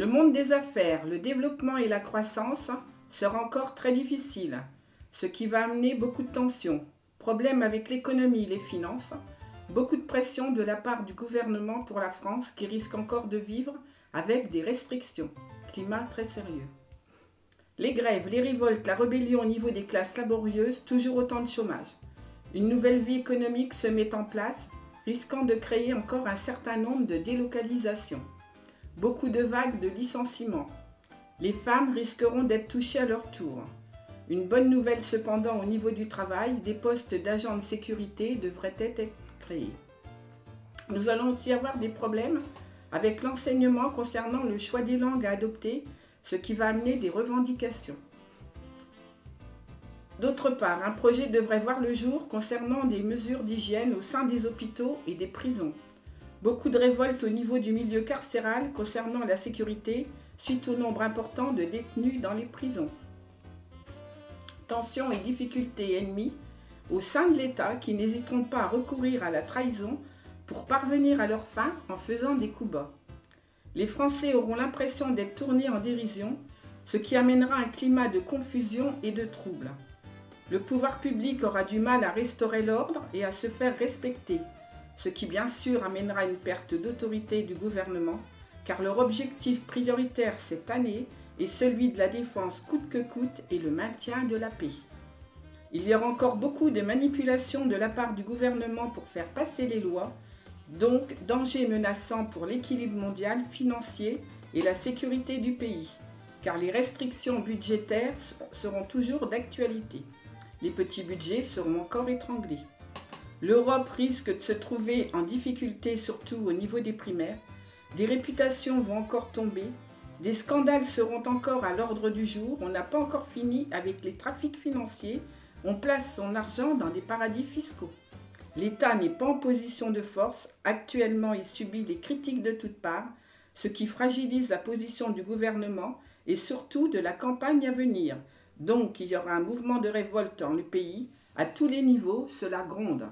Le monde des affaires, le développement et la croissance sera encore très difficile, ce qui va amener beaucoup de tensions, problèmes avec l'économie et les finances, beaucoup de pression de la part du gouvernement pour la France qui risque encore de vivre avec des restrictions. Climat très sérieux. Les grèves, les révoltes, la rébellion au niveau des classes laborieuses, toujours autant de chômage. Une nouvelle vie économique se met en place, risquant de créer encore un certain nombre de délocalisations. Beaucoup de vagues de licenciements. Les femmes risqueront d'être touchées à leur tour. Une bonne nouvelle cependant au niveau du travail, des postes d'agents de sécurité devraient être créés. Nous allons aussi avoir des problèmes avec l'enseignement concernant le choix des langues à adopter, ce qui va amener des revendications. D'autre part, un projet devrait voir le jour concernant des mesures d'hygiène au sein des hôpitaux et des prisons. Beaucoup de révoltes au niveau du milieu carcéral concernant la sécurité suite au nombre important de détenus dans les prisons. Tensions et difficultés ennemies au sein de l'État qui n'hésiteront pas à recourir à la trahison pour parvenir à leur fin en faisant des coups bas. Les Français auront l'impression d'être tournés en dérision, ce qui amènera un climat de confusion et de trouble. Le pouvoir public aura du mal à restaurer l'ordre et à se faire respecter, ce qui bien sûr amènera une perte d'autorité du gouvernement, car leur objectif prioritaire cette année est celui de la défense coûte que coûte et le maintien de la paix. Il y aura encore beaucoup de manipulations de la part du gouvernement pour faire passer les lois, donc danger menaçant pour l'équilibre mondial financier et la sécurité du pays, car les restrictions budgétaires seront toujours d'actualité. Les petits budgets seront encore étranglés. L'Europe risque de se trouver en difficulté, surtout au niveau des primaires. Des réputations vont encore tomber. Des scandales seront encore à l'ordre du jour. On n'a pas encore fini avec les trafics financiers. On place son argent dans des paradis fiscaux. L'État n'est pas en position de force. Actuellement, il subit les critiques de toutes parts, ce qui fragilise la position du gouvernement et surtout de la campagne à venir. Donc, il y aura un mouvement de révolte dans le pays. À tous les niveaux, cela gronde.